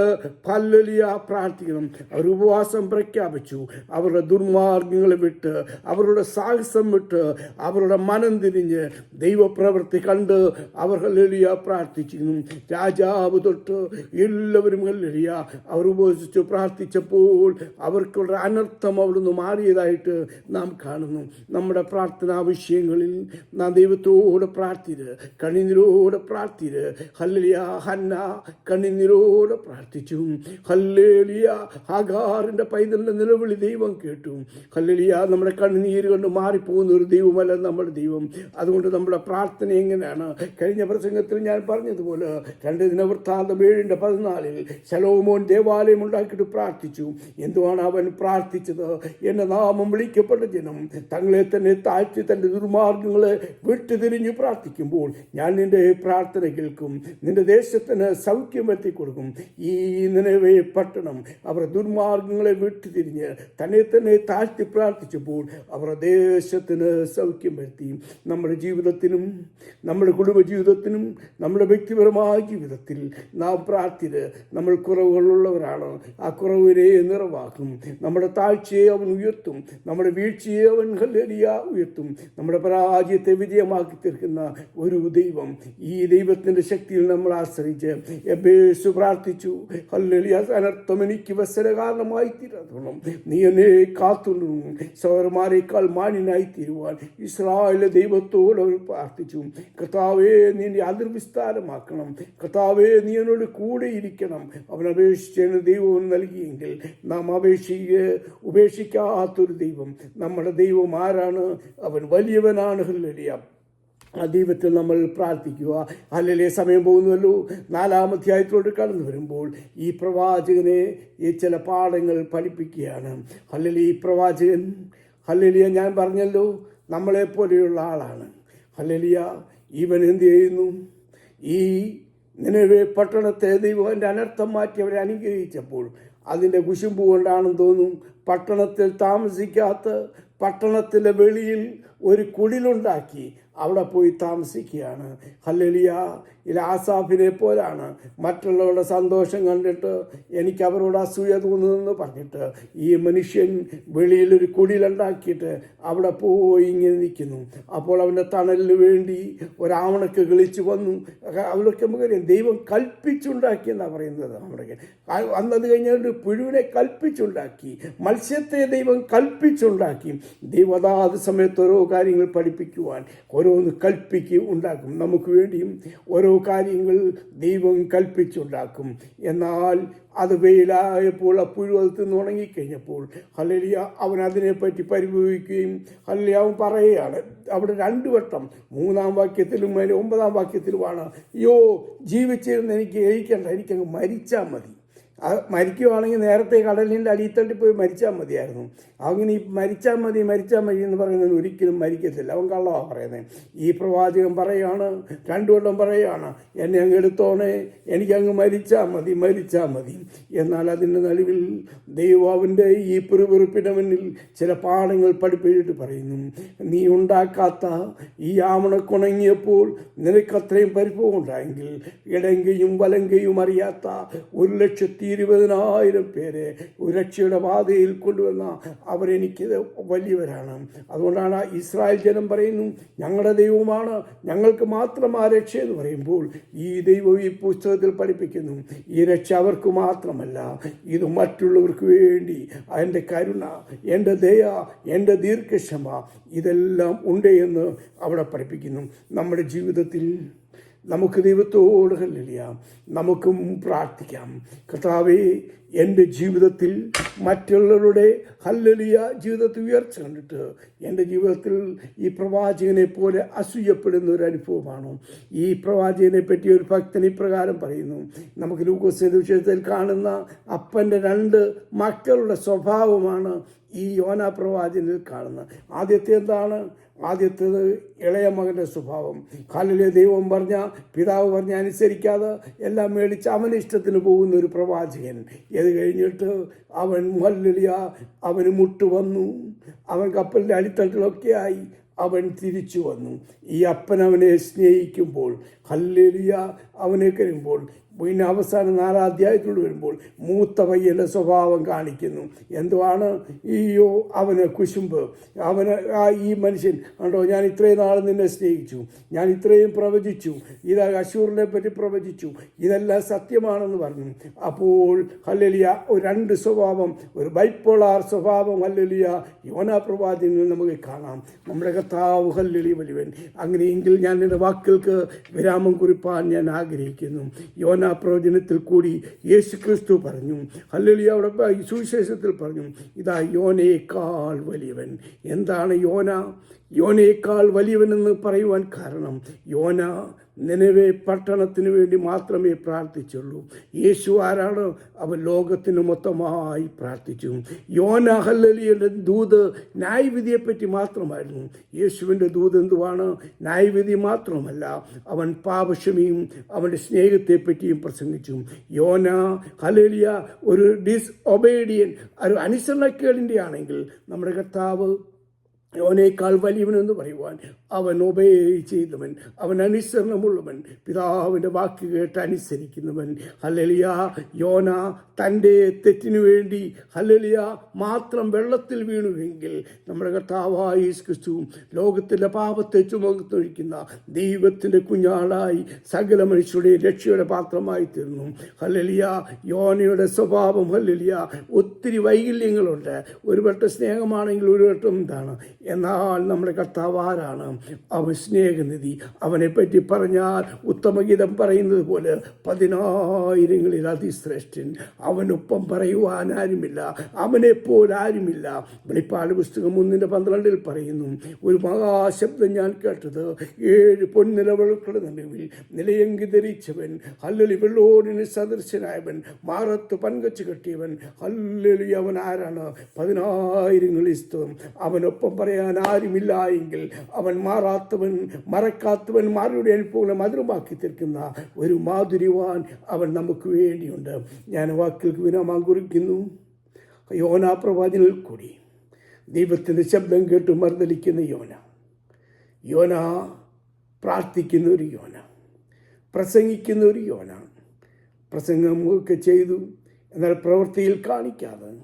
ഹല്ലേലൂയ പ്രാർത്ഥിക്കണം. അവർ ഉപവാസം പ്രഖ്യാപിച്ചു. അവരുടെ ദുർമാർഗങ്ങളെ വിട്ട്, അവരുടെ സാഹസം വിട്ട്, അവരുടെ മനം തിരിഞ്ഞ് ദൈവപ്രവൃത്തി കണ്ട് അവർ ഹല്ലേലൂയ പ്രാർത്ഥിച്ചിരുന്നു. രാജാവ് തൊട്ട് എല്ലാവരും ഹല്ലേലൂയ അവർ ഉപവസിച്ചു പ്രാർത്ഥിച്ചപ്പോൾ അവർക്കുള്ള അനർത്ഥം അവിടുന്ന് മാറിയതായിട്ട് നാം കാണുന്നു. നമ്മുടെ പ്രാർത്ഥനാ വിഷയങ്ങളിൽ നാം ദൈവത്തോടെ പ്രാർത്ഥിര്, കണ്ണുനീരോടെ പ്രാർത്ഥിര്. ഹല്ലേലൂയ ഹന്ന കണ്ണുനീരോടെ പ്രാർത്ഥിച്ചു. ഹല്ലേലൂയ ഹാഗാറിന്റെ പൈതലിന്റെ നിലവിളി ദൈവം കേട്ടു. ഹല്ലേലൂയ നമ്മുടെ കണ്ണുനീര് കൊണ്ട് മാറിപ്പോകുന്ന ഒരു ദൈവമല്ല നമ്മുടെ ദൈവം. അതുകൊണ്ട് നമ്മുടെ പ്രാർത്ഥന എങ്ങനെയാണ്? കഴിഞ്ഞ പ്രസംഗത്തിൽ ഞാൻ പറഞ്ഞതുപോലെ 2 ദിനവൃത്താന്തം 7:14 ശലോമോൻ ദേവാലയം ഉണ്ടാക്കിയിട്ട് പ്രാർത്ഥിച്ചു. എന്തുവാണ് അവൻ പ്രാർത്ഥിച്ചത്? എന്റെ നാമം വിളിക്കപ്പെട്ട ജനം തങ്ങളെ തന്നെ താഴ്ത്തി തന്റെ ദുർമാർഗങ്ങളെ വിട്ടുതിരിഞ്ഞു പ്രാർത്ഥിക്കുമ്പോൾ ഞാൻ നിന്റെ പ്രാർത്ഥന കേൾക്കും, നിന്റെ ദേശത്തിന് സൗഖ്യം എത്തി കൊടുക്കും. ഈ നിനവേ പട്ടണം അവർ ദുർമാർഗങ്ങളെ വിട്ടുതിരിഞ്ഞ് തന്നെ താഴ്ത്തി പ്രാർത്ഥിച്ചപ്പോൾ അവർ ദേശത്തിന് സൗഖ്യം വരുത്തി. നമ്മുടെ ജീവിതത്തിനും നമ്മുടെ കുടുംബ ജീവിതത്തിനും നമ്മുടെ വ്യക്തിപരമായ ജീവിതത്തിൽ നാം പ്രാർത്ഥിര്. നമ്മൾ കുറവുകളുള്ളവരാണ്. ആ കുറവിനെ നിറവാക്കും. നമ്മുടെ താഴ്ചയെ അവൻ ഉയർത്തും. നമ്മുടെ വീഴ്ചയെ അവൻ ഹല്ലേലൂയ ഉയർത്തും. നമ്മുടെ പരാജയത്തെ വിജയമാക്കി തീർക്കുന്ന ഒരു ദൈവം. ഈ ദൈവത്തിന്റെ ശക്തിയിൽ നമ്മൾ ആശ്രയിച്ച് എബേസു പ്രാർത്ഥിച്ചു. ഹല്ലേലൂയ അനർത്ഥം എനിക്ക് വത്സര കാരണമായി തീരണം, നീ എന്നെ കാത്തുകൊണ്ടു സഹോദരന്മാരെക്കാൾ മാന്യനായി തീരുവാൻ ഇസ്രായേലിലെ ദൈവത്തോട് അവർ പ്രാർത്ഥിച്ചു. കർത്താവേ നീ അതിർവിസ്താരമാക്കണം, കർത്താവേ നീ എന്നോട് കൂടെ ഇരിക്കണം. അവൻ അപേക്ഷിച്ചതിന് ദൈവം നൽകിയെങ്കിൽ നാം ഉപേക്ഷിക്കാത്തൊരു ദൈവം. നമ്മുടെ ദൈവം ആരാണ്? അവൻ വലിയവനാണ്. ഹല്ലേലൂയ ആ ദൈവത്തിൽ നമ്മൾ പ്രാർത്ഥിക്കുക. ഹല്ലേലൂയ സമയം പോകുന്നുവല്ലോ. 4-ാം അധ്യായത്തിലോട്ട് കടന്നു വരുമ്പോൾ ഈ പ്രവാചകനെ ഈ ചില പാഠങ്ങൾ പഠിപ്പിക്കുകയാണ്. ഹല്ലേലൂയ ഈ പ്രവാചകൻ ഹല്ലേലൂയ ഞാൻ പറഞ്ഞല്ലോ നമ്മളെപ്പോലെയുള്ള ആളാണ്. ഹല്ലേലൂയ ഇവൻ എന്ത് ചെയ്യുന്നു? ഈ നിനവെ പട്ടണത്തെ ദൈവത്തിൻ്റെ അനർത്ഥം മാറ്റി അവരെ അനുഗ്രഹിച്ചപ്പോൾ അതിൻ്റെ കുശുമ്പ് കൊണ്ടാണെന്ന് തോന്നും പട്ടണത്തിൽ താമസിക്കാത്ത പട്ടണത്തിലെ വെളിയിൽ ഒരു കുടിലുണ്ടാക്കി അവിടെ പോയി താമസിക്കുകയാണ്. ഹല്ലേലൂയ. ആസാഫിനെ പോലാണ് മറ്റുള്ളവരുടെ സന്തോഷം കണ്ടിട്ട് എനിക്ക് അവരോട് അസൂയ തോന്നുന്നതെന്ന് പറഞ്ഞിട്ട് ഈ മനുഷ്യൻ വെളിയിലൊരു കുടിലുണ്ടാക്കിയിട്ട് അവിടെ പോയി ഇങ്ങനെ നിൽക്കുന്നു. അപ്പോൾ അവൻ്റെ തണലിന് വേണ്ടി ഒരാവണക്ക് കിളിച്ചു വന്നു. അവരൊക്കെ നമുക്കറിയാം ദൈവം കൽപ്പിച്ചുണ്ടാക്കിയെന്നാണ് പറയുന്നത്. നമ്മുടെ അന്നത് കഴിഞ്ഞിട്ട് പുഴുവിനെ കൽപ്പിച്ചുണ്ടാക്കി, മത്സ്യത്തെ ദൈവം കൽപ്പിച്ചുണ്ടാക്കി. ദൈവം അതാത് സമയത്ത് ഓരോ കാര്യങ്ങൾ പഠിപ്പിക്കുവാൻ ഓരോന്ന് ഉണ്ടാക്കും. നമുക്ക് വേണ്ടിയും ഓരോ കാര്യങ്ങൾ ദൈവം കൽപ്പിച്ചുണ്ടാക്കും. എന്നാൽ അത് വെയിലായപ്പോൾ ആ പുഴു അത് തിന്ന് ഉണങ്ങിക്കഴിഞ്ഞപ്പോൾ ഹല്ലേലൂയ അവൻ അതിനെപ്പറ്റി പരിഭവിക്കുകയും ഹല്ലേലൂയ അവൻ പറയുകയാണ് അവിടെ 2 വട്ടം 3-ാം വാക്യത്തിലും 9-ാം വാക്യത്തിലുമാണ്, അയ്യോ ജീവിച്ചിരുന്ന് എനിക്ക് ജയിക്കണ്ട, എനിക്കങ്ങ് മരിച്ചാൽ മതി. മരിക്കുവാണെങ്കിൽ നേരത്തെ കടലിൻ്റെ അടിത്തട്ടി പോയി മരിച്ചാൽ മതിയായിരുന്നു. അങ്ങനെ ഈ മരിച്ചാൽ മതി എന്ന് പറയുന്നത് ഒരിക്കലും മരിക്കത്തില്ല. അവൻ കള്ളമാണ് പറയുന്നത്. ഈ പ്രവാചകൻ പറയുകയാണ്, 2 വട്ടം പറയുകയാണ്, എന്നെ അങ്ങ് എടുത്തോണേ, എനിക്കങ്ങ് മരിച്ചാൽ മതി. എന്നാൽ അതിൻ്റെ നടുവിൽ ദൈവാവിൻ്റെ ഈ പിറുപിറുപ്പിൻ്റെ മുന്നിൽ ചില പാഠങ്ങൾ പഠിപ്പിച്ചിട്ട് പറയുന്നു, നീ ഉണ്ടാക്കാത്ത ഈ ആമണക്കുണങ്ങിയപ്പോൾ നിനക്കത്രയും പരിഭവം ഉണ്ടായെങ്കിൽ ഇടങ്കയും വലങ്കയും അറിയാത്ത 1,20,000 പേരെ രക്ഷയുടെ പാതയിൽ കൊണ്ടുവന്ന അവരെനിക്ക് വലിയവരാണ്. അതുകൊണ്ടാണ് ഇസ്രായേൽ ജനം പറയുന്നു, ഞങ്ങളുടെ ദൈവമാണ്, ഞങ്ങൾക്ക് മാത്രം ആ രക്ഷ എന്ന് പറയുമ്പോൾ ഈ ദൈവം ഈ പുസ്തകത്തിൽ പഠിപ്പിക്കുന്നു, ഈ രക്ഷ അവർക്ക് മാത്രമല്ല, ഇത് മറ്റുള്ളവർക്ക് വേണ്ടി എൻ്റെ കരുണ, എൻ്റെ ദയ, എൻ്റെ ദീർഘക്ഷമ ഇതെല്ലാം ഉണ്ട് എന്ന് അവിടെ പഠിപ്പിക്കുന്നു. നമ്മുടെ ജീവിതത്തിൽ നമുക്ക് ദൈവത്തോട് ഹല്ലേലൂയ നമുക്കും പ്രാർത്ഥിക്കാം. കർത്താവേ, എൻ്റെ ജീവിതത്തിൽ മറ്റുള്ളവരുടെ ഹല്ലേലൂയ ജീവിതത്തിൽ ഉയർച്ച കണ്ടിട്ട് എൻ്റെ ജീവിതത്തിൽ ഈ പ്രവാചകനെ പോലെ അസൂയപ്പെടുന്ന ഒരു അനുഭവമാണോ? ഈ പ്രവാചകനെ പറ്റി ഒരു ഭക്തൻ ഇപ്രകാരം പറയുന്നു, നമുക്ക് ലൂക്കോസിന്റെ വിഷയത്തിൽ കാണുന്ന അപ്പൻ്റെ 2 മക്കളുടെ സ്വഭാവമാണ് ഈ യോനാ പ്രവാചകനിൽ കാണുന്നത്. ആദ്യത്തെ എന്താണ്? ആദ്യത്തേത് ഇളയ മകൻ്റെ സ്വഭാവം. കാലിലെ ദൈവം പറഞ്ഞ, പിതാവ് പറഞ്ഞ അനുസരിക്കാതെ എല്ലാം മേടിച്ച് അവന് ഇഷ്ടത്തിന് പോകുന്ന ഒരു പ്രവാചകൻ. ഇത് കഴിഞ്ഞിട്ട് അവൻ ഹല്ലേലൂയ അവന് മുട്ട് വന്നു, അവൻ കപ്പലിൻ്റെ അടിത്തട്ടിലൊക്കെയായി അവൻ തിരിച്ചു വന്നു. ഈ അപ്പൻ അവനെ സ്നേഹിക്കുമ്പോൾ ഹല്ലേലൂയ അവനെ കഴിയുമ്പോൾ പിന്നെ അവസാനം 4-ാം അധ്യായത്തോട് വരുമ്പോൾ മൂത്ത പയ്യൻ്റെ സ്വഭാവം കാണിക്കുന്നു. എന്തുവാണ്? ഈയോ അവന് കുശുമ്പ്, അവന് ഈ മനുഷ്യൻ കണ്ടോ, ഞാൻ ഇത്രയും നാൾ നിന്നെ സ്നേഹിച്ചു, ഞാൻ ഇത്രയും പ്രവചിച്ചു, ഇതാ അശൂറിനെ പറ്റി പ്രവചിച്ചു, ഇതെല്ലാം സത്യമാണെന്ന് പറഞ്ഞു. അപ്പോൾ ഹല്ലേലൂയ 2 സ്വഭാവം, ഒരു ബൈപ്പോളാർ സ്വഭാവം ഹല്ലേലൂയ യോനാ പ്രവാചകനിൽ നമുക്ക് കാണാം. നമ്മുടെ കർത്താവ് ഹല്ലേലൂയ വലിയവൻ. അങ്ങനെയെങ്കിൽ ഞാൻ എൻ്റെ വാക്കുകൾക്ക് വിരാമം കുറിപ്പാൻ ഞാൻ ആഗ്രഹിക്കുന്നു. യോനാ പ്രവചനത്തിൽ കൂടി യേശു ക്രിസ്തു പറഞ്ഞു, ഹല്ലേലൂയ അവിടെ സുവിശേഷത്തിൽ പറഞ്ഞു, ഇതാ യോനയേക്കാൾ വലിയവൻ. എന്താണ് യോനയേക്കാൾ വലിയവനെന്ന് പറയുവാൻ കാരണം, യോന നിനവെ പട്ടണത്തിന് വേണ്ടി മാത്രമേ പ്രാർത്ഥിച്ചുള്ളൂ. യേശു ആരാണ്? അവൻ ലോകത്തിന് മൊത്തമായി പ്രാർത്ഥിച്ചു. യോന ഹല്ലേലൂയയുടെ ദൂത് ന്യായവിധിയെപ്പറ്റി മാത്രമായിരുന്നു. യേശുവിൻ്റെ ദൂത് എന്തുവാണ്? ന്യായവിധി മാത്രമല്ല, അവൻ പാപക്ഷമയും അവൻ്റെ സ്നേഹത്തെപ്പറ്റിയും പ്രസംഗിച്ചു. യോന ഹല്ലേലൂയ ഒരു ഡിസ്ഒബീഡിയൻ, ഒരു അനുസരണക്കേടിൻ്റെ ആണെങ്കിൽ നമ്മുടെ കർത്താവ് യോനയേക്കാൾ വലിയവനെന്ന് പറയുവാൻ അവൻ ഒബേ ചെയ്തവൻ, അവൻ അനുസരണമുള്ളവൻ, പിതാവിൻ്റെ വാക്ക് കേട്ട് അനുസരിക്കുന്നവൻ. ഹല്ലേലൂയ യോന തൻ്റെ തെറ്റിനു വേണ്ടി ഹല്ലേലൂയ മാത്രം വെള്ളത്തിൽ വീണുവെങ്കിൽ നമ്മുടെ കർത്താവായ യേശു ക്രിസ്തു ലോകത്തിൻ്റെ പാപത്തെ ചുമന്നൊഴിക്കുന്ന ദൈവത്തിൻ്റെ കുഞ്ഞാടായി സകല മനുഷ്യരുടെ രക്ഷയുടെ പാത്രമായി തീർന്നു. ഹല്ലേലൂയ യോനയുടെ സ്വഭാവം ഹല്ലേലൂയ ഒത്തിരി വൈകല്യങ്ങളുണ്ട്. ഒരു വട്ടം സ്നേഹമാണെങ്കിൽ ഒരു വട്ടം എന്താണ്? എന്നാൽ നമ്മുടെ കർത്താവ് ആരാണ്? അവൻ സ്നേഹനിധി. അവനെപ്പറ്റി പറഞ്ഞാൽ ഉത്തമഗീതം പറയുന്നത് പോലെ 10,000 അതിശ്രേഷ്ഠൻ. അവനൊപ്പം പറയുവാൻ ആരുമില്ല, അവനെപ്പോലാരുമില്ല. വെളിപ്പാട് പുസ്തകം 1:12 പറയുന്നു, ഒരു മഹാശബ്ദം ഞാൻ കേട്ടത്, 7 പൊൻനിലവിളക്കുകളുടെ നടുവിൽ നിലയങ്കി ധരിച്ചവൻ, ഹല്ലേലൂയ വെള്ളോടിന് സദൃശനായവൻ, മാറത്ത് പൻകച്ച് കെട്ടിയവൻ, ഹല്ലേലൂയ അവൻ ആരാണ്? 10,000 സ്തോത്രം. അവനൊപ്പം പറയാൻ ആരുമില്ല എങ്കിൽ അവൻ മാറാത്തവൻ, മറക്കാത്തവൻ, മാറിയുടെ അനുഭവങ്ങളെ മധുരമാക്കി തീർക്കുന്ന ഒരു മാധുര്യവാൻ അവൻ നമുക്ക് വേണ്ടിയുണ്ട്. ഞാൻ വാക്കുകൾക്ക് വിരാമം കുറിക്കുന്നു. യോനാ പ്രവാചകനിൽ കൂടി ദൈവത്തിൻ്റെ ശബ്ദം കേട്ട് മറുതലിക്കുന്ന യോന പ്രാർത്ഥിക്കുന്ന ഒരു യോന, പ്രസംഗിക്കുന്ന ഒരു യോന. പ്രസംഗമൊക്കെ ചെയ്തു, എന്നാൽ പ്രവൃത്തിയിൽ കാണിക്കാതെ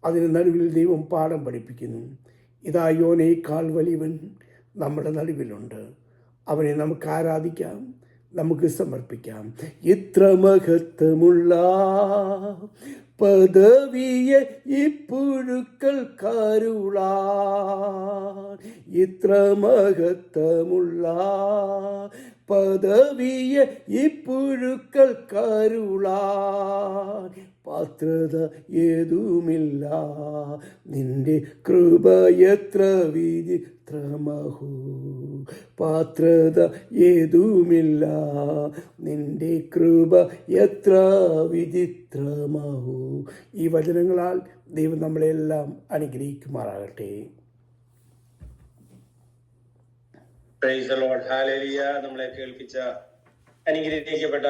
അതിന് നടുവിൽ ദൈവം പാഠം പഠിപ്പിക്കുന്നു. ഇതാ യോനയേക്കാൾ വലിയവൻ നമ്മുടെ നടുവിലുണ്ട്. അവനെ നമുക്ക് ആരാധിക്കാം, നമുക്ക് സമർപ്പിക്കാം. ഇത്ര മഹത്വമുള്ള പദവിയെ ഇപ്പുഴുക്കൾക്കരുളാൻ, ഇത്ര മഹത്വമുള്ള പദവിയെ ഇപ്പുഴുക്കൾക്കരുളാൻ പാത്രത ഏതുമില്ല. നിന്റെ കൃപ എത്ര വിചിത്രമഹോ, പാത്രത ഏതുമില്ല. നിന്റെ കൃപ എത്ര വിചിത്രമഹോ. ഈ വചനങ്ങളാൽ ദൈവം നമ്മളെല്ലാം അനുഗ്രഹിക്കുമാറാകട്ടെ. Praise the Lord. ഹല്ലേലൂയ. നമ്മളെ കേൾപ്പിച്ച അനുഗ്രഹിക്കപ്പെട്ട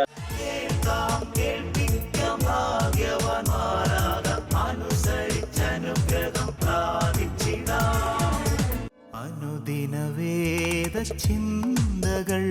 അനുദിന വേദ ചിന്തകൾ